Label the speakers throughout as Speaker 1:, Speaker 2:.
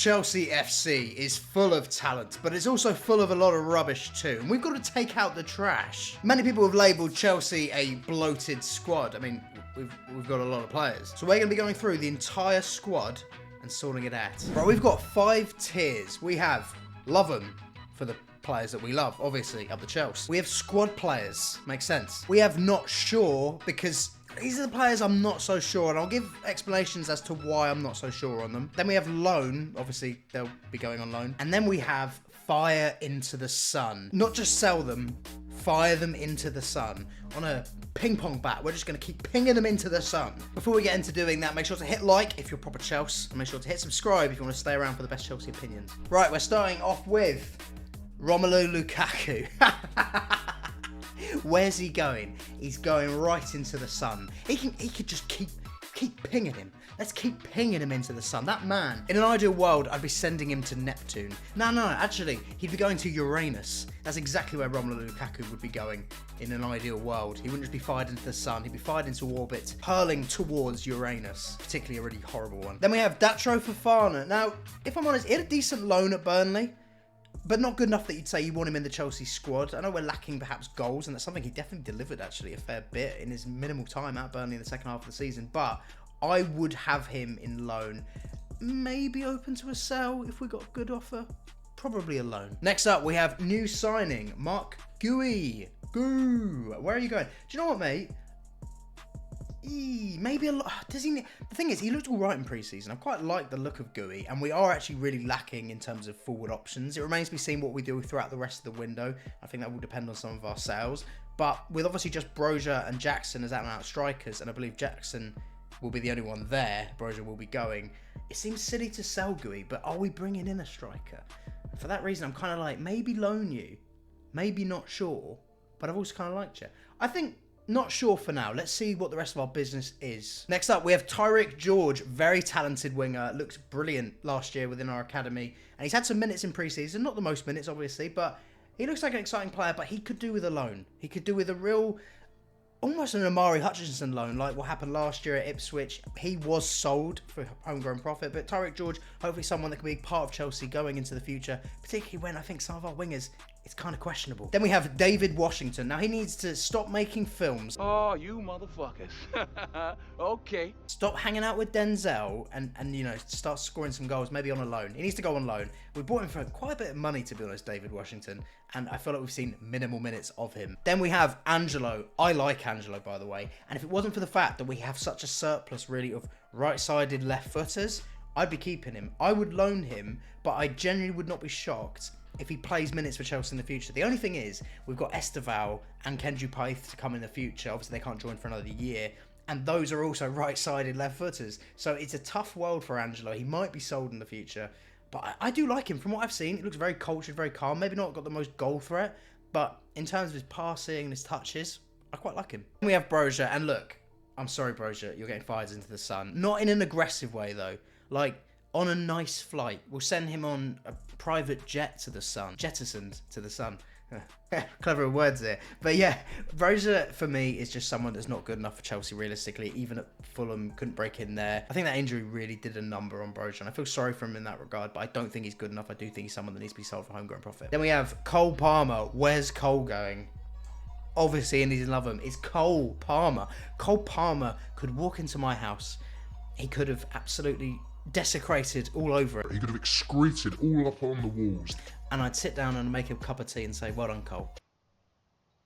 Speaker 1: Chelsea FC is full of talent, but it's also full of a lot of rubbish too, and we've got to take out the trash. Many people have labelled Chelsea a bloated squad. I mean, we've got a lot of players. So we're going to be going through the entire squad and sorting it out. Right, we've got 5 tiers. We have love 'em for the players that we love, obviously, of the Chelsea. We have squad players, makes sense. We have not sure, because these are the players I'm not so sure, and I'll give explanations as to why I'm not so sure on them. Then we have loan, obviously they'll be going on loan. And then we have fire into the sun. Not just sell them, fire them into the sun. On a ping pong bat, we're just going to keep pinging them into the sun. Before we get into doing that, make sure to hit like if you're proper Chelsea, and make sure to hit subscribe if you want to stay around for the best Chelsea opinions. Right, we're starting off with Romelu Lukaku. Where's he going? He's going right into the sun. He could just keep pinging him. Let's keep pinging him into the sun. That man, in an ideal world, I'd be sending him to Neptune. No, actually, he'd be going to Uranus. That's exactly where Romelu Lukaku would be going in an ideal world. He wouldn't just be fired into the sun. He'd be fired into orbit, hurling towards Uranus. Particularly a really horrible one. Then we have Datro Fofana. Now, if I'm honest, he had a decent loan at Burnley, but not good enough that you'd say you want him in the Chelsea squad. I know we're lacking perhaps goals, and that's something he definitely delivered actually a fair bit in his minimal time at Burnley in the second half of the season, but I would have him in loan. Maybe open to a sell if we got a good offer. Probably a loan. Next up, we have new signing, Mark Gui. Where are you going? Do you know what, mate? Maybe a lot. Does he? The thing is, he looked all right in pre-season. I quite like the look of Gui, and we are actually really lacking in terms of forward options. It remains to be seen what we do throughout the rest of the window. I think that will depend on some of our sales. But with obviously just Broja and Jackson as out-and-out strikers, and I believe Jackson will be the only one there, Broja will be going, it seems silly to sell Gui, but are we bringing in a striker? And for that reason, I'm kind of like, maybe loan you. Maybe not sure, but I've also kind of liked you. I think not sure for now. Let's see what the rest of our business is. Next up, we have Tyreek George, very talented winger. Looked brilliant last year within our academy. And he's had some minutes in pre-season. Not the most minutes, obviously, but he looks like an exciting player, but he could do with a loan. He could do with a real, almost an Amari Hutchinson loan, like what happened last year at Ipswich. He was sold for homegrown profit, but Tyreek George, hopefully someone that can be part of Chelsea going into the future, particularly when I think some of our wingers, it's kind of questionable. Then we have David Washington. Now, he needs to stop making films.
Speaker 2: Oh, you motherfuckers. Okay.
Speaker 1: Stop hanging out with Denzel and you know, start scoring some goals, maybe on a loan. He needs to go on loan. We bought him for quite a bit of money, to be honest, David Washington, and I feel like we've seen minimal minutes of him. Then we have Angelo. I like Angelo, by the way, and if it wasn't for the fact that we have such a surplus, really, of right-sided left footers, I'd be keeping him. I would loan him, but I genuinely would not be shocked if he plays minutes for Chelsea in the future. The only thing is, we've got Esteval and Kendrew Paith to come in the future. Obviously, they can't join for another year. And those are also right-sided left-footers. So it's a tough world for Angelo. He might be sold in the future. But I do like him. From what I've seen, he looks very cultured, very calm. Maybe not got the most goal threat. But in terms of his passing and his touches, I quite like him. Then we have Broja. And look, I'm sorry, Broja, you're getting fired into the sun. Not in an aggressive way, though. Like, on a nice flight. We'll send him on a private jet to the sun. Jettisoned to the sun. Clever words there. But yeah, Broja for me is just someone that's not good enough for Chelsea realistically. Even at Fulham, couldn't break in there. I think that injury really did a number on Broja, and I feel sorry for him in that regard, but I don't think he's good enough. I do think he's someone that needs to be sold for homegrown profit. Then we have Cole Palmer. Where's Cole going? Obviously, and he's in love with him. It's Cole Palmer. Cole Palmer could walk into my house. He could have absolutely desecrated all over it.
Speaker 3: He could have excreted all up on the walls.
Speaker 1: And I'd sit down and make him a cup of tea and say, well done, Cole.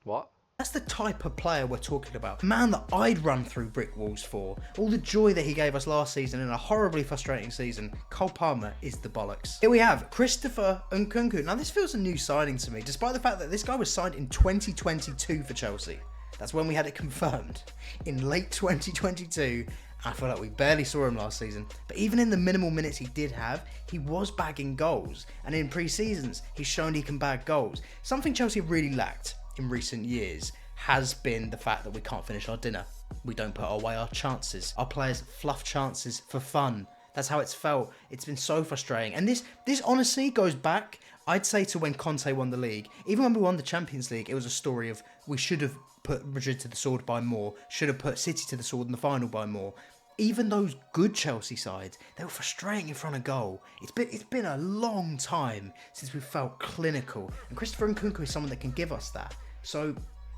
Speaker 2: What?
Speaker 1: That's the type of player we're talking about. A man that I'd run through brick walls for. All the joy that he gave us last season in a horribly frustrating season. Cole Palmer is the bollocks. Here we have Christopher Nkunku. Now, this feels a new signing to me, despite the fact that this guy was signed in 2022 for Chelsea. That's when we had it confirmed. In late 2022, I feel like we barely saw him last season. But even in the minimal minutes he did have, he was bagging goals. And in pre-seasons, he's shown he can bag goals. Something Chelsea really lacked in recent years has been the fact that we can't finish our dinner. We don't put away our chances. Our players fluff chances for fun. That's how it's felt. It's been so frustrating. And this honestly goes back, I'd say, to when Conte won the league. Even when we won the Champions League, it was a story of we should have put Madrid to the sword by more, should have put City to the sword in the final by more. even those good Chelsea sides, they were frustrating in front of goal. It's been a long time since we felt clinical, and Christopher Nkunku is someone that can give us that. So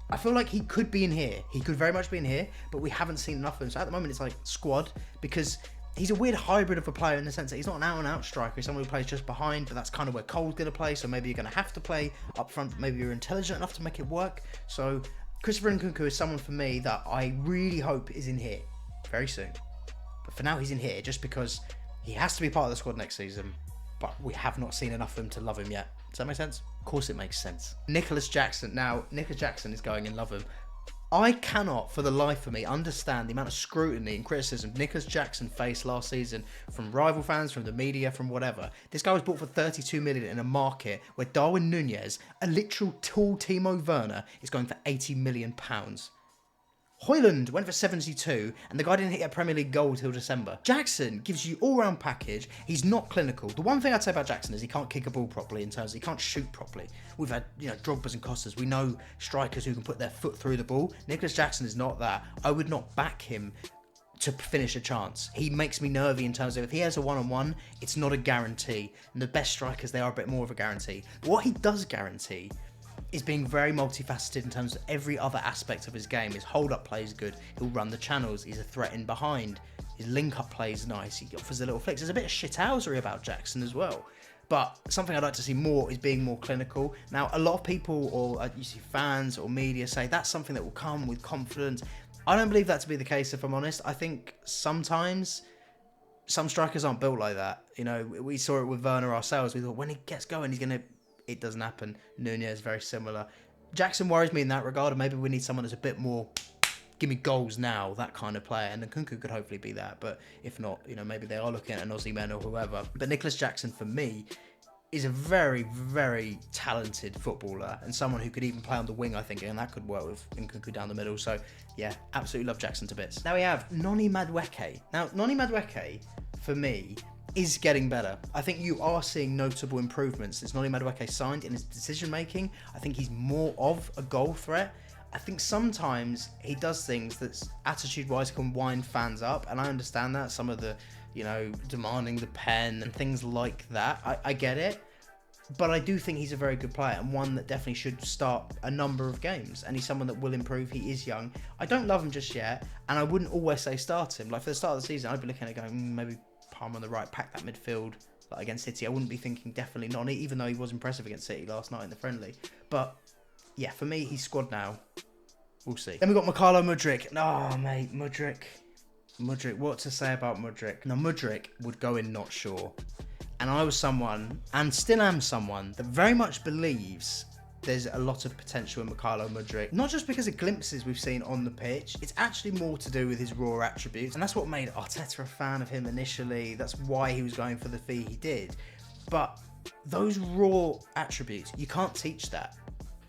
Speaker 1: I feel like he could be in here. He could very much be in here, but we haven't seen enough of him. So at the moment, it's like squad, because he's a weird hybrid of a player in the sense that he's not an out-and-out striker. He's someone who plays just behind, but that's kind of where Cole's going to play. So maybe you're going to have to play up front. Maybe you're intelligent enough to make it work. So Christopher Nkunku is someone for me that I really hope is in here very soon. But for now, he's in here just because he has to be part of the squad next season. But we have not seen enough of him to love him yet. Does that make sense? Of course it makes sense. Nicholas Jackson. Now, Nicholas Jackson is going in love him. I cannot, for the life of me, understand the amount of scrutiny and criticism Nicholas Jackson faced last season from rival fans, from the media, from whatever. This guy was bought for 32 million in a market where Darwin Nunez, a literal tall Timo Werner, is going for 80 million pounds. Højlund went for 72, and the guy didn't hit a Premier League goal till December. Jackson gives you all-round package. He's not clinical. The one thing I'd say about Jackson is he can't kick a ball properly in terms of he can't shoot properly. We've had, Drogbas and Costas. We know strikers who can put their foot through the ball. Nicholas Jackson is not that. I would not back him to finish a chance. He makes me nervy in terms of if he has a one-on-one, it's not a guarantee. And the best strikers, they are a bit more of a guarantee. But what he does guarantee is being very multifaceted in terms of every other aspect of his game. His hold-up play is good. He'll run the channels. He's a threat in behind. His link-up play is nice. He offers a little flicks. There's a bit of shithousery about Jackson as well. But something I'd like to see more is being more clinical. Now, a lot of people, or you see fans or media say that's something that will come with confidence. I don't believe that to be the case, if I'm honest. I think sometimes some strikers aren't built like that. We saw it with Werner ourselves. We thought when he gets going, he's going to... It doesn't happen. Nunez, very similar. Jackson worries me in that regard, and maybe we need someone that's a bit more, give me goals now, that kind of player. And Nkunku could hopefully be that, but if not, maybe they are looking at an Aussie man or whoever. But Nicholas Jackson, for me, is a very, very talented footballer, and someone who could even play on the wing, I think, and that could work with Nkunku down the middle. So, yeah, absolutely love Jackson to bits. Now we have Noni Madueke. Now, Noni Madueke, for me, is getting better. I think you are seeing notable improvements since Noni Madueke signed in his decision making. I think he's more of a goal threat. I think sometimes he does things that attitude wise can wind fans up, and I understand that. Some of the, demanding the pen and things like that. I get it. But I do think he's a very good player, and one that definitely should start a number of games. And he's someone that will improve. He is young. I don't love him just yet, and I wouldn't always say start him. Like for the start of the season, I'd be looking at it going, maybe Palmer on the right, pack that midfield like against City. I wouldn't be thinking definitely Noni, even though he was impressive against City last night in the friendly. But yeah, for me, he's squad now. We'll see. Then we've got Mykhailo Mudryk. Oh, mate, Mudryk. What to say about Mudryk? Now, Mudryk would go in not sure. And I was someone, and still am someone, that very much believes there's a lot of potential in Mykhailo Mudryk. Not just because of glimpses we've seen on the pitch, it's actually more to do with his raw attributes. And that's what made Arteta a fan of him initially. That's why he was going for the fee he did. But those raw attributes, you can't teach that.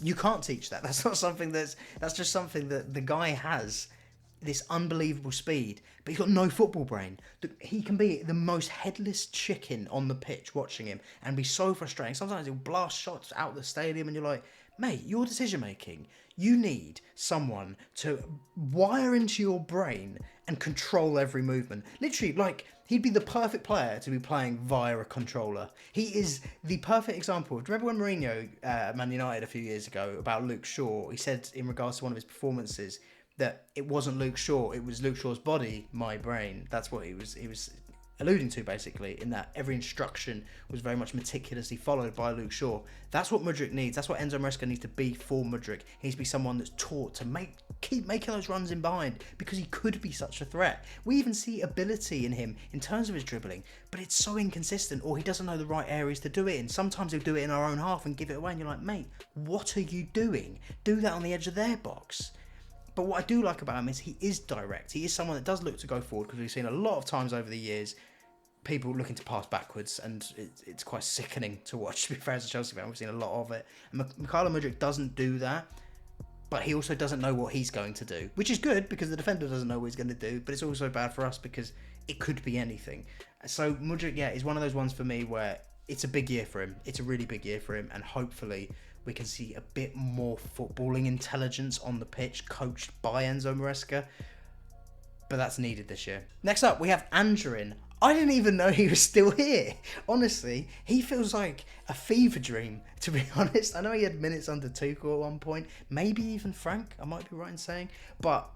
Speaker 1: You can't teach that. That's not something that's just something that the guy has. This unbelievable speed, but he's got no football brain. He can be the most headless chicken on the pitch watching him and be so frustrating. Sometimes he'll blast shots out the stadium and you're like, mate, your decision making, you need someone to wire into your brain and control every movement. Literally, like, he'd be the perfect player to be playing via a controller. He is the perfect example. Do you remember when Mourinho at Man United a few years ago about Luke Shaw? He said in regards to one of his performances that it wasn't Luke Shaw, it was Luke Shaw's body, my brain. That's what he was alluding to, basically, in that every instruction was very much meticulously followed by Luke Shaw. That's what Mudryk needs. That's what Enzo Maresca needs to be for Mudryk. He needs to be someone that's taught to keep making those runs in behind, because he could be such a threat. We even see ability in him in terms of his dribbling, but it's so inconsistent, or he doesn't know the right areas to do it in. Sometimes he'll do it in our own half and give it away, and you're like, mate, what are you doing? Do that on the edge of their box. But what I do like about him is he is direct. He is someone that does look to go forward, because we've seen a lot of times over the years people looking to pass backwards, and it's quite sickening to watch, to be fair, as a Chelsea fan. We've seen a lot of it. And Mykhailo Mudryk doesn't do that, but he also doesn't know what he's going to do, which is good because the defender doesn't know what he's going to do, but it's also bad for us because it could be anything. So Mudryk, yeah, is one of those ones for me where it's a big year for him. It's a really big year for him, and hopefully we can see a bit more footballing intelligence on the pitch, coached by Enzo Maresca. but that's needed this year. Next up, we have Anjorin. I didn't even know he was still here. Honestly, he feels like a fever dream, to be honest. I know he had minutes under Tuchel at one point, maybe even Frank, I might be right in saying, but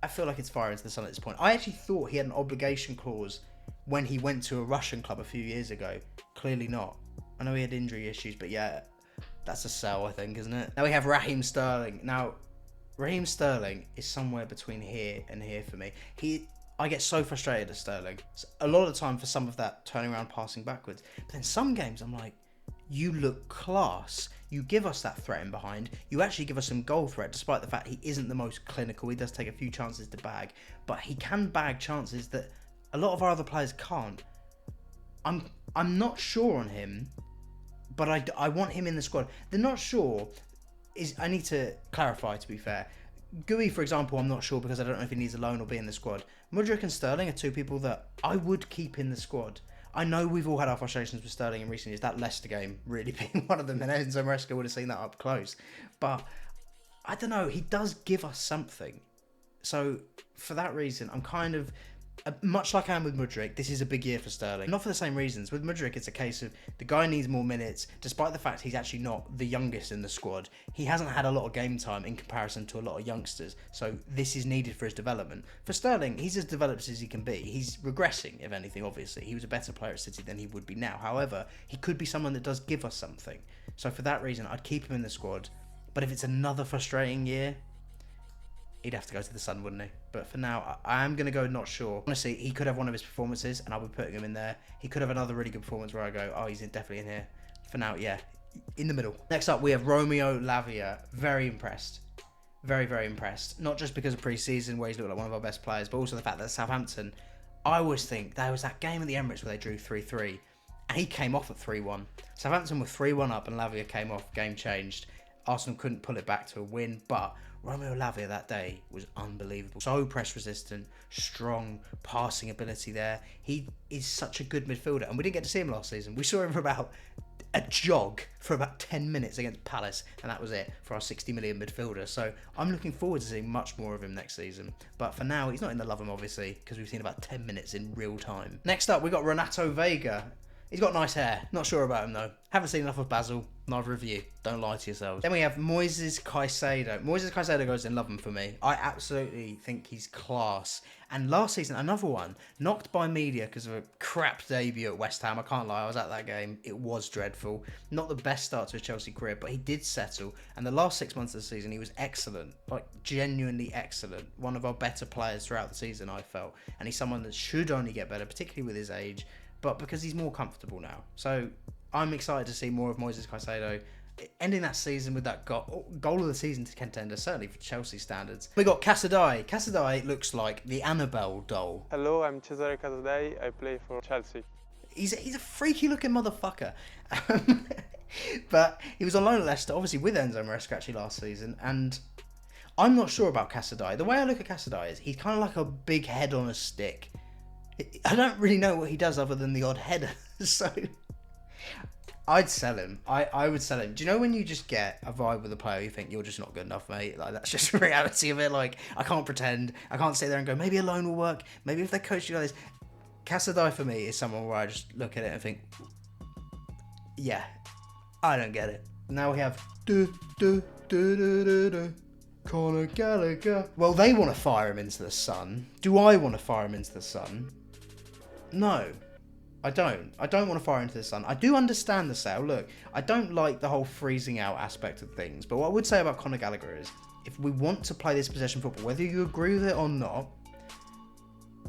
Speaker 1: I feel like it's fire into the sun at this point. I actually thought he had an obligation clause when he went to a Russian club a few years ago. Clearly not. I know he had injury issues, but yeah, that's a sell, I think, isn't it? Now we have Raheem Sterling. Now, Raheem Sterling is somewhere between here and here for me. I get so frustrated at Sterling. A lot of the time for some of that turning around, passing backwards. But then some games I'm like, you look class. You give us that threat in behind. You actually give us some goal threat, despite the fact he isn't the most clinical. He does take a few chances to bag, but he can bag chances that a lot of our other players can't. I'm not sure on him, but I want him in the squad. The not sure is, I need to clarify, to be fair. Gui, for example, I'm not sure because I don't know if he needs a loan or be in the squad. Mudryk and Sterling are two people that I would keep in the squad. I know we've all had our frustrations with Sterling in recent years, that Leicester game really being one of them, and Enzo Maresca would have seen that up close. But I don't know, he does give us something. So for that reason, I'm kind of, much like I am with Mudryk, this is a big year for Sterling. Not for the same reasons. With Mudryk, it's a case of the guy needs more minutes, despite the fact he's actually not the youngest in the squad. He hasn't had a lot of game time in comparison to a lot of youngsters, so this is needed for his development. For Sterling, he's as developed as he can be. He's regressing, if anything, obviously. He was a better player at City than he would be now. However, he could be someone that does give us something. So for that reason, I'd keep him in the squad. But if it's another frustrating year, he'd have to go to the Sun, wouldn't he? But for now, I am going to go not sure. Honestly, he could have one of his performances, and I'll be putting him in there. He could have another really good performance where I go, oh, he's definitely in here. For now, yeah, in the middle. Next up, we have Romeo Lavia. Very impressed. Very, very impressed. Not just because of pre-season, where he's looked like one of our best players, but also the fact that Southampton, I always think there was that game at the Emirates where they drew 3-3, and he came off at 3-1. Southampton were 3-1 up, and Lavia came off. Game changed. Arsenal couldn't pull it back to a win, but Romeo Lavia that day was unbelievable. So press resistant, strong, passing ability there. He is such a good midfielder, and we didn't get to see him last season. We saw him for about a jog for about 10 minutes against Palace, and that was it for our 60 million midfielder. So I'm looking forward to seeing much more of him next season. But for now, he's not in the love him, obviously, because we've seen about 10 minutes in real time. Next up, we got Renato Vega. He's got nice hair. Not sure about him, though. Haven't seen enough of Basel. Neither of you. Don't lie to yourselves. Then we have Moises Caicedo. Moises Caicedo goes in love him for me. I absolutely think he's class. And last season, another one. Knocked by media because of a crap debut at West Ham. I can't lie, I was at that game. It was dreadful. Not the best start to his Chelsea career, but he did settle. And the last 6 months of the season, he was excellent. Like, genuinely excellent. One of our better players throughout the season, I felt. And he's someone that should only get better, particularly with his age. But because he's more comfortable now. So I'm excited to see more of Moises Caicedo ending that season with that goal of the season to contender, certainly for Chelsea standards. We got Casadei. Casadei looks like the Annabelle doll.
Speaker 4: Hello, I'm Cesare Casadei. I play for Chelsea.
Speaker 1: He's a freaky looking motherfucker. But he was on loan at Leicester, obviously with Enzo Maresca actually last season, and I'm not sure about Casadei. The way I look at Casadei is he's kind of like a big head on a stick. I don't really know what he does other than the odd header, so I'd sell him. I would sell him. Do you know when you just get a vibe with a player, you think you're just not good enough, mate? Like, that's just the reality of it. Like, I can't pretend. I can't sit there and go, maybe a loan will work. Maybe if they coach you like this. Casadei for me is someone where I just look at it and think, yeah, I don't get it. Now we have Conor Gallagher. Well, they want to fire him into the sun. Do I want to fire him into the sun? No, I don't. I don't want to fire into the sun. I do understand the sale. Look, I don't like the whole freezing out aspect of things. But what I would say about Conor Gallagher is, if we want to play this possession football, whether you agree with it or not,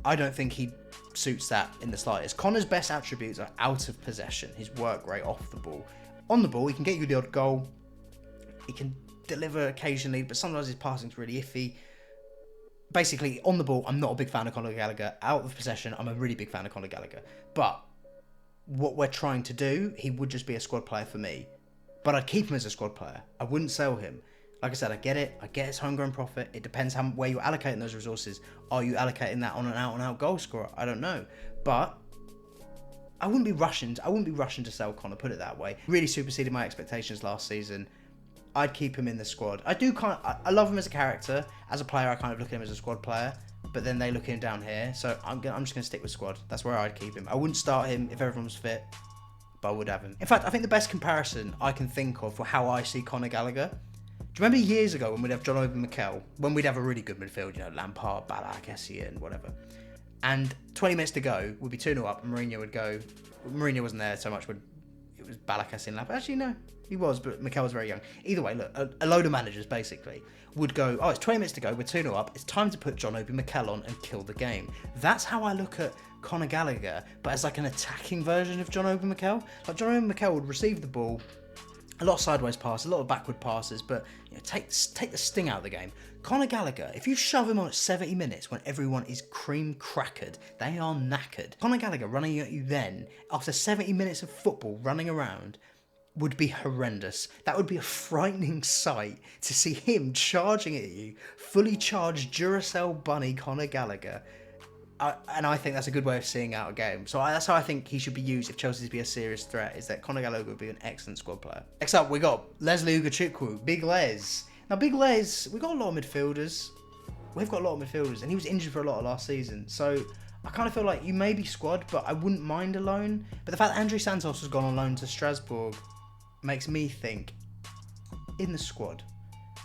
Speaker 1: I don't think he suits that in the slightest. Conor's best attributes are out of possession. His work rate off the ball. On the ball, he can get you the odd goal. He can deliver occasionally, but sometimes his passing's really iffy. Basically, on the ball, I'm not a big fan of Conor Gallagher. Out of possession, I'm a really big fan of Conor Gallagher. But what we're trying to do, he would just be a squad player for me. But I'd keep him as a squad player. I wouldn't sell him. Like I said, I get it. I get it's homegrown profit. It depends where you're allocating those resources. Are you allocating that on an out-and-out goal scorer? I don't know. But I wouldn't be rushing to sell Conor, put it that way. Really superseded my expectations last season. I'd keep him in the squad. I love him as a character. As a player, I kind of look at him as a squad player. but then they look at him down here. So I'm just going to stick with squad. That's where I'd keep him. I wouldn't start him if everyone was fit, but I would have him. In fact, I think the best comparison I can think of for how I see Conor Gallagher. Do you remember years ago when we'd have John Obi Mikel, when we'd have a really good midfield, you know, Lampard, Ballack, Essien, whatever, and 20 minutes to go, we'd be 2-0 up, and Mourinho would go. Mourinho wasn't there so much, it was Ballack, Essien, Lampard. Actually, no, he was, but Mikel was very young. Either way, look, a load of managers basically would go, oh, it's 20 minutes to go, we're 2-0 up, it's time to put John Obi Mikel on and kill the game. That's how I look at Conor Gallagher, but as like an attacking version of John Obi Mikel. Like John Obi Mikel would receive the ball, a lot of sideways passes, a lot of backward passes, but you know, take the sting out of the game. Conor Gallagher, if you shove him on at 70 minutes when everyone is cream crackered, they are knackered. Conor Gallagher running at you then, after 70 minutes of football running around, would be horrendous. That would be a frightening sight to see him charging at you, fully charged Duracell bunny Conor Gallagher. And I think that's a good way of seeing out a game. So that's how I think he should be used if Chelsea to be a serious threat, is that Conor Gallagher would be an excellent squad player. Next up, we got Leslie Ugochukwu, Big Les. Now, Big Les, we've got a lot of midfielders. We've got a lot of midfielders, and he was injured for a lot of last season. So I kind of feel like you may be squad, but I wouldn't mind a loan. But the fact that Andrey Santos has gone on loan to Strasbourg makes me think in the squad.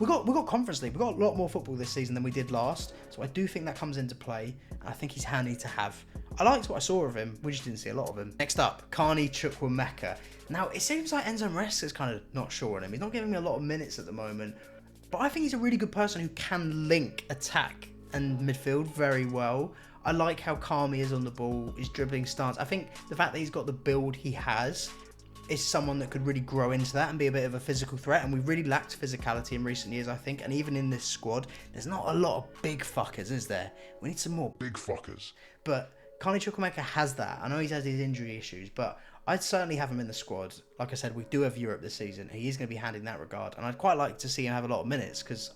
Speaker 1: We got Conference League. We got a lot more football this season than we did last, so I do think that comes into play, and I think he's handy to have. I liked what I saw of him. We just didn't see a lot of him. Next up, Carney Chukwuemeka. Now it seems like Enzo Maresca's kind of not sure on him. He's not giving me a lot of minutes at the moment, but I think he's a really good person who can link attack and midfield very well. I like how calm he is on the ball, his dribbling stance. I think the fact that he's got the build he has is someone that could really grow into that and be a bit of a physical threat, and we've really lacked physicality in recent years, I think, and even in this squad, there's not a lot of big fuckers, is there? We need some more
Speaker 3: Big fuckers.
Speaker 1: but Carney Chukwuemeka has that. I know he's had his injury issues, but I'd certainly have him in the squad. Like I said, we do have Europe this season. He is going to be handy in that regard, and I'd quite like to see him have a lot of minutes, because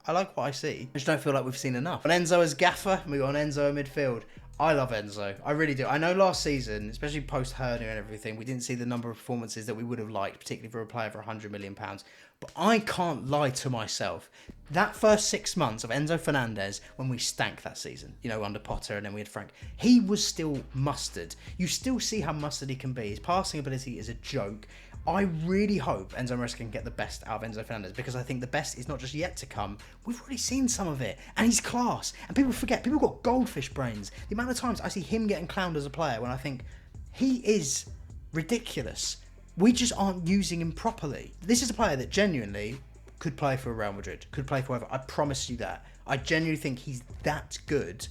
Speaker 1: I like what I see. I just don't feel like we've seen enough. And Enzo as gaffer, and we got an Enzo in midfield. I love Enzo. I really do. I know last season, especially post-Hernia and everything, we didn't see the number of performances that we would have liked, particularly for a player for £100 million. But I can't lie to myself. That first 6 months of Enzo Fernandez, when we stank that season, you know, under Potter and then we had Frank, he was still mustard. You still see how mustard he can be. His passing ability is a joke. I really hope Enzo Maresca can get the best out of Enzo Fernandez, because I think the best is not just yet to come. We've already seen some of it, and he's class. And people forget, people got goldfish brains. The amount of times I see him getting clowned as a player when I think he is ridiculous. We just aren't using him properly. This is a player that genuinely could play for Real Madrid, could play for whoever. I promise you that. I genuinely think he's that good.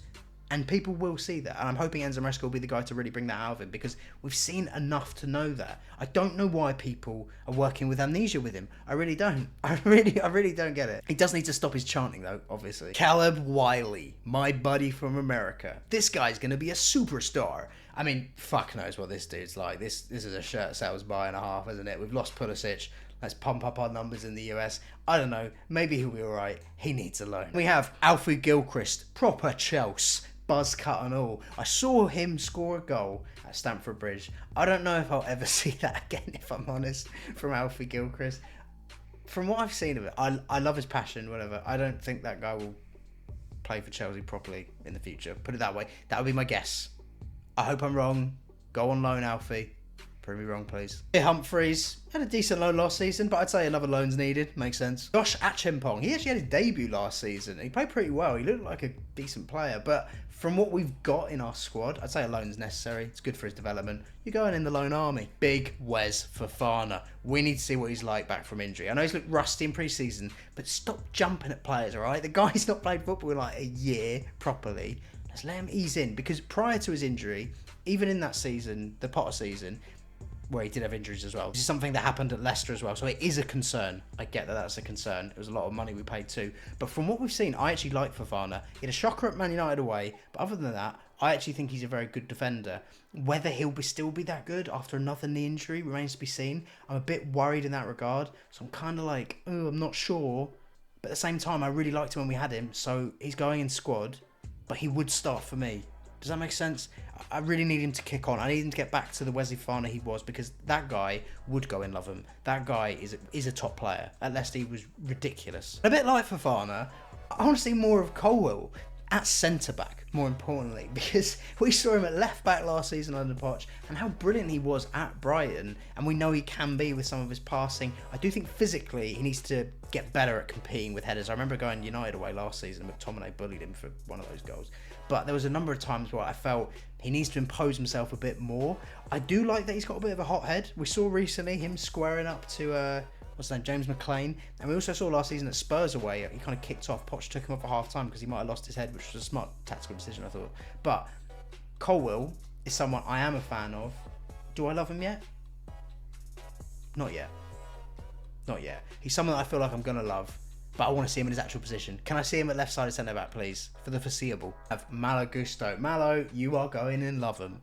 Speaker 1: And people will see that. And I'm hoping Enzo Maresca will be the guy to really bring that out of him, because we've seen enough to know that. I don't know why people are working with amnesia with him. I really don't. I really don't get it. He does need to stop his chanting though, obviously. Caleb Wiley, my buddy from America. This guy's going to be a superstar. I mean, fuck knows what this dude's like. This is a shirt sales buy and a half, isn't it? We've lost Pulisic. Let's pump up our numbers in the US. I don't know. Maybe he'll be alright. He needs a loan. We have Alfie Gilchrist, proper Chelsea. Buzz cut and all. I saw him score a goal at Stamford Bridge. I don't know if I'll ever see that again, if I'm honest, from Alfie Gilchrist. From what I've seen of it, I love his passion, whatever. I don't think that guy will play for Chelsea properly in the future. Put it that way. That would be my guess. I hope I'm wrong. Go on loan, Alfie. Prove me wrong, please. Humphreys had a decent loan last season, but I'd say another loan's needed. Makes sense. Josh Achimpong. He actually had his debut last season. He played pretty well. He looked like a decent player, but from what we've got in our squad, I'd say a loan's necessary. It's good for his development. You're going in the loan army. Big Wes Fofana. We need to see what he's like back from injury. I know he's looked rusty in pre-season, but stop jumping at players, all right? The guy's not played football in like a year properly. Let's let him ease in, because prior to his injury, even in that season, the Potter season, where he did have injuries as well. This is something that happened at Leicester as well, so it is a concern. I get that that's a concern. It was a lot of money we paid too. But from what we've seen, I actually like Fofana. He had a shocker at Man United away, but other than that, I actually think he's a very good defender. Whether he'll still be that good after another knee injury remains to be seen. I'm a bit worried in that regard, so I'm kind of like, oh, I'm not sure. But at the same time, I really liked him when we had him, so he's going in squad, but he would start for me. Does that make sense? I really need him to kick on. I need him to get back to the Wesley Fofana he was, because that guy would go in love him. That guy is a top player. At Leicester, he was ridiculous. A bit like Fofana, I want to see more of Colwill. at centre-back, more importantly, because we saw him at left-back last season under Poch, and how brilliant he was at Brighton, and we know he can be with some of his passing. I do think physically he needs to get better at competing with headers. I remember going United away last season, McTominay bullied him for one of those goals. But there was a number of times where I felt he needs to impose himself a bit more. I do like that he's got a bit of a hot head. We saw recently him squaring up to... what's his name, James McLean, and we also saw last season at Spurs away, he kind of kicked off. Poch took him off at half time because he might have lost his head, which was a smart tactical decision, I thought. But Colwill is someone I am a fan of. Do I love him yet? Not yet. Not yet. He's someone that I feel like I'm going to love, but I want to see him in his actual position. Can I see him at left-sided centre-back, please, for the foreseeable? I have Malo Gusto. Malo, you are going in love him.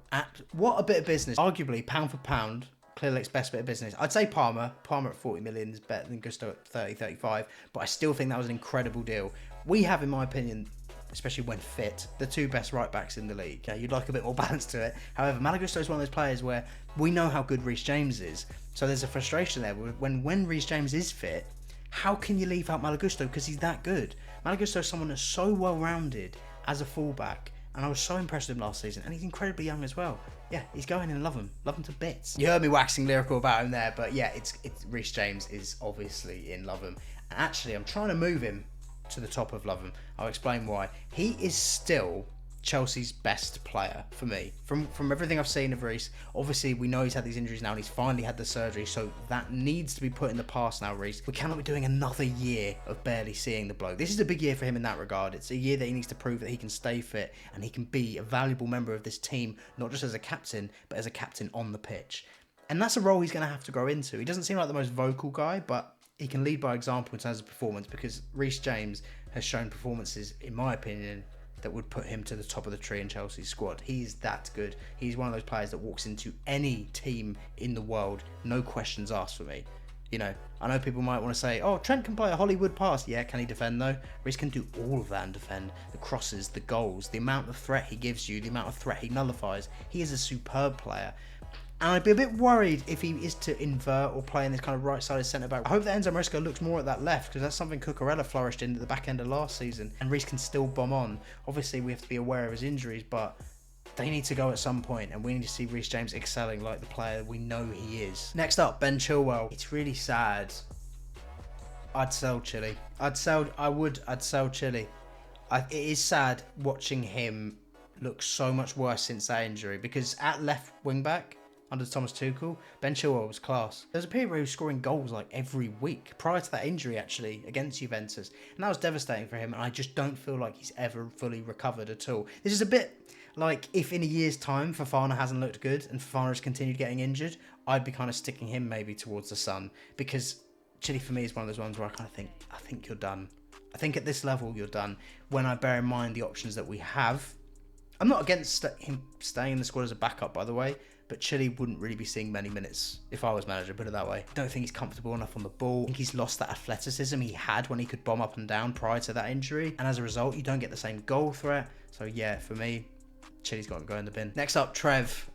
Speaker 1: What a bit of business. Arguably, pound for pound, Clearlake's best bit of business. I'd say Palmer. Palmer at 40 million is better than Gusto at 30, 35, but I still think that was an incredible deal. We have, in my opinion, especially when fit, the two best right-backs in the league. Okay? You'd like a bit more balance to it. However, Malo Gusto is one of those players where we know how good Reece James is, so there's a frustration there. When Reece James is fit, how can you leave out Malo Gusto because he's that good? Malo Gusto is someone that's so well-rounded as a fullback, and I was so impressed with him last season, and he's incredibly young as well. Yeah, he's going in and love him to bits. You heard me waxing lyrical about him there, but yeah, it's Reece James is obviously in Loveham, and actually I'm trying to move him to the top of Loveham. I'll explain why. He is still Chelsea's best player for me. From everything I've seen of Reece, obviously we know he's had these injuries now and he's finally had the surgery, so that needs to be put in the past now, Reece. We cannot be doing another year of barely seeing the bloke. This is a big year for him in that regard. It's a year that he needs to prove that he can stay fit and he can be a valuable member of this team, not just as a captain, but as a captain on the pitch. And that's a role he's going to have to grow into. He doesn't seem like the most vocal guy, but he can lead by example in terms of performance, because Reece James has shown performances, in my opinion, that would put him to the top of the tree in Chelsea's squad. He's that good. He's one of those players that walks into any team in the world, no questions asked for me. You know, I know people might want to say, oh, Trent can play a Hollywood pass. Yeah, can he defend though? Reece can do all of that and defend. The crosses, the goals, the amount of threat he gives you, the amount of threat he nullifies. He is a superb player. And I'd be a bit worried if he is to invert or play in this kind of right-sided centre-back. I hope that Enzo Maresca looks more at that left, because that's something Cucurella flourished in at the back end of last season, and Reece can still bomb on. Obviously, we have to be aware of his injuries, but they need to go at some point, and we need to see Reece James excelling like the player we know he is. Next up, Ben Chilwell. It's really sad. I'd sell Chile. I'd sell Chile. It is sad watching him look so much worse since that injury, because at left wing-back, under Thomas Tuchel, Ben Chilwell was class. There was a period where he was scoring goals like every week prior to that injury, actually, against Juventus. And that was devastating for him, and I just don't feel like he's ever fully recovered at all. This is a bit like if in a year's time Fofana hasn't looked good and Fofana has continued getting injured, I'd be kind of sticking him maybe towards the sun, because Chile for me is one of those ones where I think you're done. I think at this level you're done, when I bear in mind the options that we have. I'm not against him staying in the squad as a backup, by the way, but Chile wouldn't really be seeing many minutes if I was manager, put it that way. I don't think he's comfortable enough on the ball. I think he's lost that athleticism he had when he could bomb up and down prior to that injury, and as a result, you don't get the same goal threat. So yeah, for me, Chile's got to go in the bin. Next up, Trev.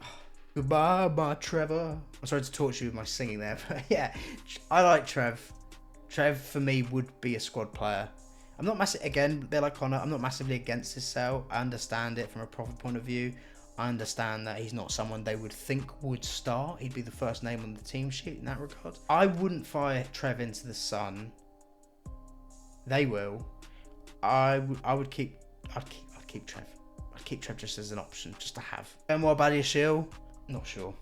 Speaker 1: Goodbye, my Trevor. I'm sorry to torture you with my singing there, but yeah, I like Trev. Trev, for me, would be a squad player. I'm not massive, again, a bit like Connor, I'm not massively against his sale. I understand it from a profit point of view. I understand that he's not someone they would think would start. He'd be the first name on the team sheet in that regard. I wouldn't fire Trev into the sun. They will. I'd keep Trev. I'd keep Trev just as an option, just to have. Benoit Badiashile, not sure.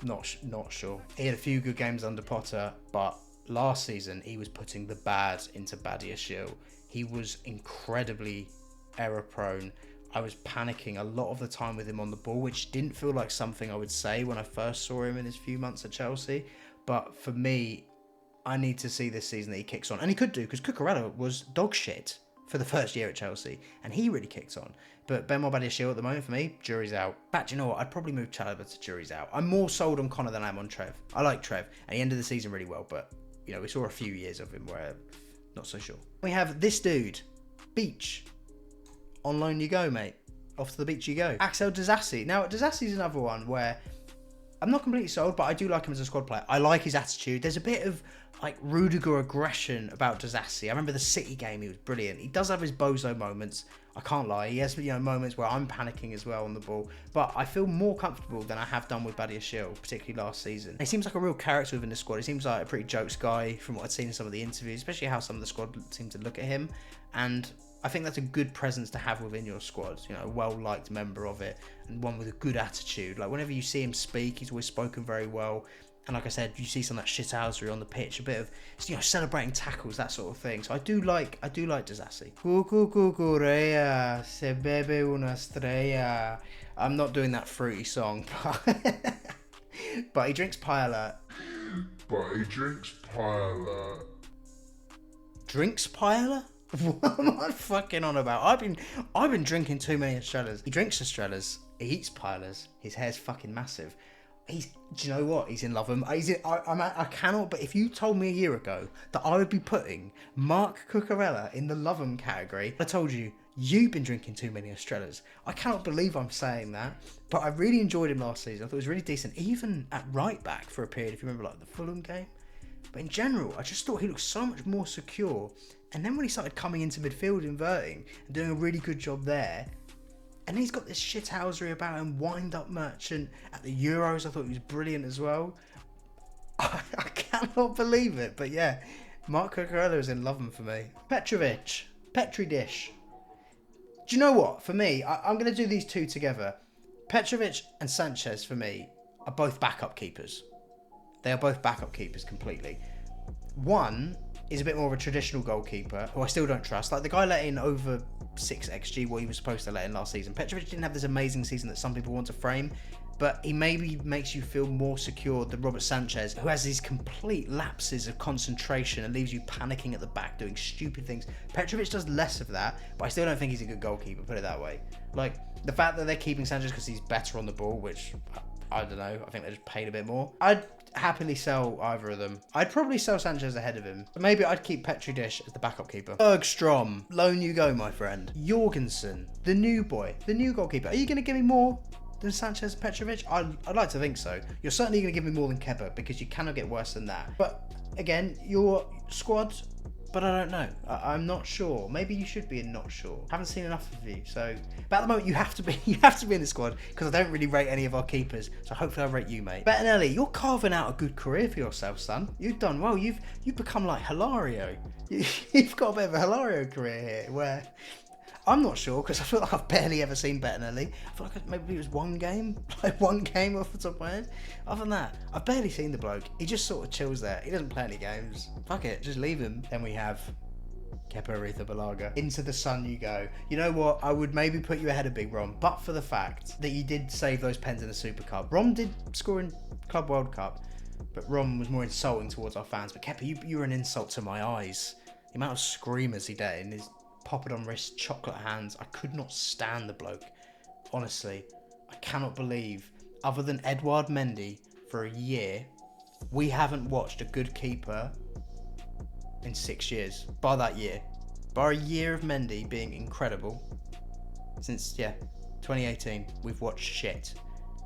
Speaker 1: Not sure. He had a few good games under Potter, but last season he was putting the bad into Badiashile. He was incredibly error prone. I was panicking a lot of the time with him on the ball, which didn't feel like something I would say when I first saw him in his few months at Chelsea. But for me, I need to see this season that he kicks on. And he could do, because Cucurella was dog shit for the first year at Chelsea, and he really kicked on. But Benoit Badiashile at the moment, for me, jury's out. But you know what? I'd probably move Chalobah to jury's out. I'm more sold on Connor than I am on Trev. I like Trev, and he ended the season really well, but you know, we saw a few years of him where not so sure. We have this dude, Beach. On loan you go, mate. Off to the beach you go. Axel Disasi. Now, Disasi's another one where I'm not completely sold, but I do like him as a squad player. I like his attitude. There's a bit of like Rudiger aggression about Disasi. I remember the City game, he was brilliant. He does have his bozo moments. I can't lie. He has, moments where I'm panicking as well on the ball. But I feel more comfortable than I have done with Badiashile, particularly last season. He seems like a real character within the squad. He seems like a pretty jokes guy from what I've seen in some of the interviews, especially how some of the squad seem to look at him. And I think that's a good presence to have within your squad. A well-liked member of it and one with a good attitude. Like, whenever you see him speak, he's always spoken very well. And like I said, you see some of that shithousery on the pitch, a bit of, celebrating tackles, that sort of thing. So I do like Disasi. Cucucucurea, se bebe una estrella. I'm not doing that fruity song, but he drinks paella. Drinks paella? What am I fucking on about? I've been drinking too many Estrellas. He drinks Estrellas. He eats paellas. His hair's fucking massive. Do you know what? He's in love with him. I cannot, but if you told me a year ago that I would be putting Marc Cucurella in the love him category, I told you, you've been drinking too many Estrellas. I cannot believe I'm saying that, but I really enjoyed him last season. I thought he was really decent, even at right back for a period, if you remember, like the Fulham game. But in general, I just thought he looked so much more secure. And then when he started coming into midfield, inverting, and doing a really good job there, and he's got this shithousery about him, wind-up merchant at the Euros. I thought he was brilliant as well. I cannot believe it, but yeah, Marc Cucurella is in love him for me. Petri Dish. Do you know what? For me, I'm going to do these two together. Petrovic and Sanchez, for me, are both backup keepers. They are both backup keepers completely. One is a bit more of a traditional goalkeeper, who I still don't trust. Like, the guy let in over 6 XG, what he was supposed to let in last season. Petrovic didn't have this amazing season that some people want to frame, but he maybe makes you feel more secure than Robert Sanchez, who has these complete lapses of concentration and leaves you panicking at the back, doing stupid things. Petrovic does less of that, but I still don't think he's a good goalkeeper, put it that way. Like, the fact that they're keeping Sanchez because he's better on the ball, which, I don't know, I think they just paid a bit more. I'd happily sell either of them. I'd probably sell Sanchez ahead of him, but maybe I'd keep Petri Dish as the backup keeper. Bergstrom, loan you go, my friend. Jorgensen, the new boy, the new goalkeeper. Are you going to give me more than Sanchez and Petrovic? I'd like to think so. You're certainly going to give me more than Kepa, because you cannot get worse than that. But again, your squad, but I don't know. I'm not sure. Maybe you should be not sure. Haven't seen enough of you. So, but at the moment, you have to be in the squad, because I don't really rate any of our keepers. So hopefully I rate you, mate. Bettinelli, you're carving out a good career for yourself, son. You've done well. You've become like Hilario. You've got a bit of a Hilario career here, where I'm not sure, because I feel like I've barely ever seen Bettinelli. I feel like maybe it was one game off the top of my head. Other than that, I've barely seen the bloke. He just sort of chills there. He doesn't play any games. Fuck it, just leave him. Then we have Kepa Arrizabalaga. Into the sun you go. You know what? I would maybe put you ahead of Big Rom, but for the fact that you did save those pens in the Super Cup. Rom did score in Club World Cup, but Rom was more insulting towards our fans. But Kepa, you were an insult to my eyes. The amount of screamers he did in his popped on wrist, chocolate hands. I could not stand the bloke. Honestly, I cannot believe, other than Edouard Mendy, for a year, we haven't watched a good keeper in 6 years. Bar that year. Bar a year of Mendy being incredible. Since, 2018, we've watched shit.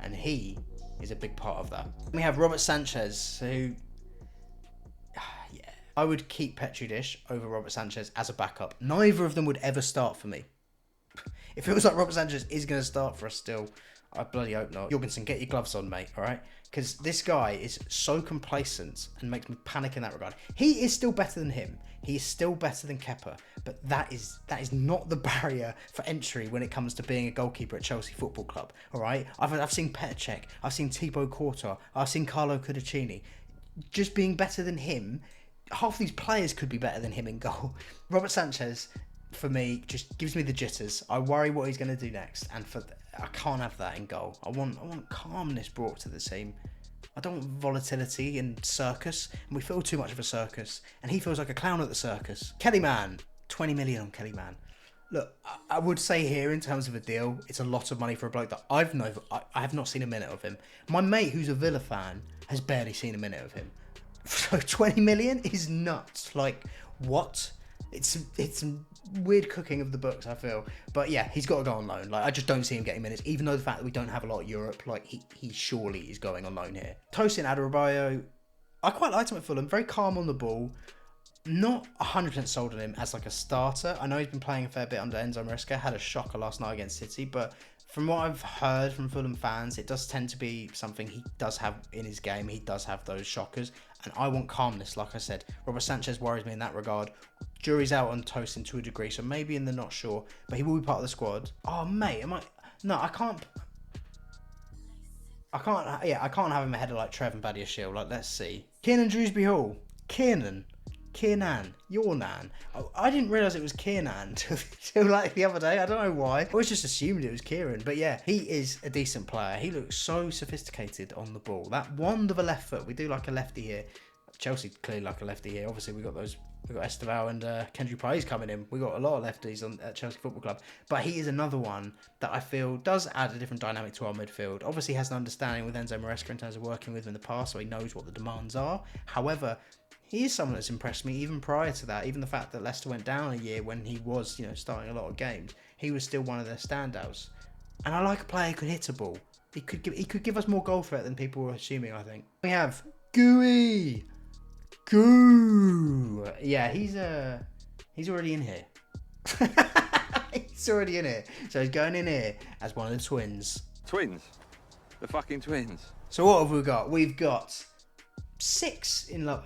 Speaker 1: And he is a big part of that. We have Robert Sanchez, who... I would keep Petri Dish over Robert Sanchez as a backup. Neither of them would ever start for me. If it was like Robert Sanchez is going to start for us still, I bloody hope not. Jorgensen, get your gloves on, mate, all right? Because this guy is so complacent and makes me panic in that regard. He is still better than him. He is still better than Kepa, but that is not the barrier for entry when it comes to being a goalkeeper at Chelsea Football Club, all right? I've seen Petr Cech, I've seen Thibaut Courtois, I've seen Carlo Cudicini. Just being better than him, half these players could be better than him in goal. Robert Sanchez, for me, just gives me the jitters. I worry what he's going to do next, and I can't have that in goal. I want calmness brought to the team. I don't want volatility and circus, and we feel too much of a circus, and he feels like a clown at the circus. Kelly Mann, 20 million on Kelly Mann. Look, I would say here, in terms of a deal, it's a lot of money for a bloke that I have not seen a minute of him. My mate, who's a Villa fan, has barely seen a minute of him. So 20 million is nuts. Like, what? It's weird cooking of the books, I feel. But yeah, he's got to go on loan. Like, I just don't see him getting minutes, even though the fact that we don't have a lot of Europe, like, he surely is going on loan here. Tosin Adarabioyo, I quite liked him at Fulham. Very calm on the ball. Not 100% sold on him as like a starter. I know he's been playing a fair bit under Enzo Maresca, had a shocker last night against City, but from what I've heard from Fulham fans, it does tend to be something he does have in his game. He does have those shockers, and I want calmness, like I said. Robert Sanchez worries me in that regard. Jury's out on Tosin to a degree, so maybe in the not sure, but he will be part of the squad. Oh, mate, No, I can't have him ahead of like Trev and Badiashile. Like, let's see. Kiernan Dewsbury Hall. Kiernan, your nan. I didn't realise it was Kiernan till like the other day. I don't know why. I always just assumed it was Kieran. But yeah, he is a decent player. He looks so sophisticated on the ball. That wand of a left foot. We do like a lefty here. Chelsea clearly like a lefty here. Obviously, we got Esteval and Kendry Praise coming in. We got a lot of lefties at Chelsea Football Club. But he is another one that I feel does add a different dynamic to our midfield. Obviously, he has an understanding with Enzo Maresca in terms of working with him in the past, so he knows what the demands are. However, he is someone that's impressed me even prior to that. Even the fact that Leicester went down a year when he was, starting a lot of games, he was still one of their standouts. And I like a player who could hit a ball. He could give us more goal threat than people were assuming, I think. We have Goo. Yeah, he's already in here. He's already in here. So he's going in here as one of the twins.
Speaker 5: Twins? The fucking twins.
Speaker 1: So what have we got? We've got 6 in love.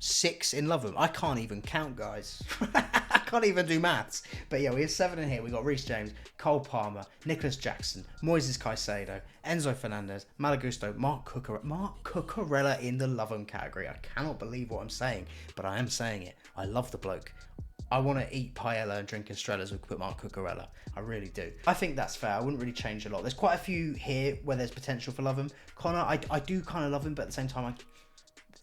Speaker 1: 6 in love. I can't even count, guys. I can't even do maths. But yeah, we have 7 in here. We got Reece James, Cole Palmer, Nicholas Jackson, Moises Caicedo, Enzo Fernandez, Malagusto, Mark Cucurella in the love 'em category. I cannot believe what I'm saying, but I am saying it. I love the bloke. I want to eat paella and drink Estrella's with Mark Cucurella. I really do. I think that's fair. I wouldn't really change a lot. There's quite a few here where there's potential for love him. Connor, I do kind of love him, but at the same time,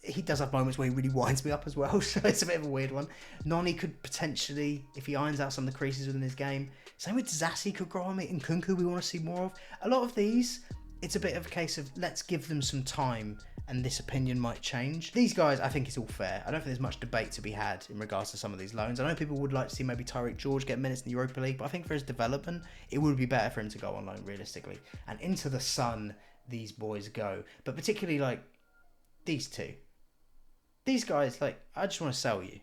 Speaker 1: he does have moments where he really winds me up as well, so it's a bit of a weird one. Noni could potentially, if he irons out some of the creases within his game. Same with Zassi could grow on me, and Kunku we want to see more of. A lot of these, it's a bit of a case of let's give them some time and this opinion might change. These guys, I think it's all fair. I don't think there's much debate to be had in regards to some of these loans. I know people would like to see maybe Tyreek George get minutes in the Europa League, but I think for his development, it would be better for him to go on loan realistically. And into the sun, these boys go. But particularly like these two. These guys, like, I just want to sell you.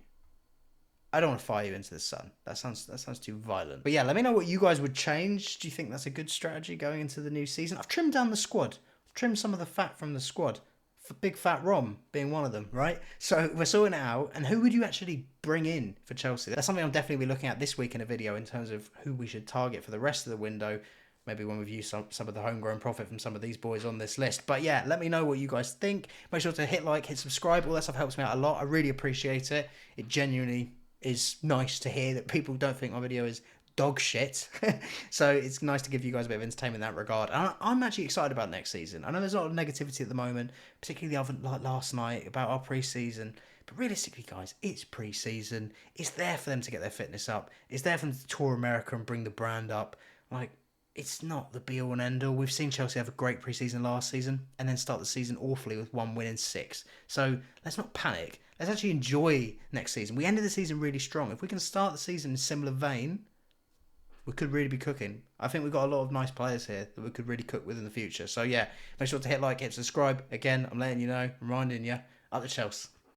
Speaker 1: I don't want to fire you into the sun. That sounds too violent. But yeah, let me know what you guys would change. Do you think that's a good strategy going into the new season? I've trimmed down the squad. I've trimmed some of the fat from the squad. For Big Fat Rom being one of them, right? So we're sorting it out. And who would you actually bring in for Chelsea? That's something I'll definitely be looking at this week in a video in terms of who we should target for the rest of the window. Maybe when we've used some of the homegrown profit from some of these boys on this list. But yeah, let me know what you guys think. Make sure to hit like, hit subscribe. All that stuff helps me out a lot. I really appreciate it. It genuinely is nice to hear that people don't think my video is dog shit. So it's nice to give you guys a bit of entertainment in that regard. And I'm actually excited about next season. I know there's a lot of negativity at the moment, particularly like last night about our pre-season. But realistically, guys, it's pre-season. It's there for them to get their fitness up. It's there for them to tour America and bring the brand up. Like, it's not the be-all and end-all. We've seen Chelsea have a great pre-season last season and then start the season awfully with 1 win in 6. So let's not panic. Let's actually enjoy next season. We ended the season really strong. If we can start the season in a similar vein, we could really be cooking. I think we've got a lot of nice players here that we could really cook with in the future. So yeah, make sure to hit like, hit subscribe. Again, I'm letting you know, reminding you, up the Chelsea.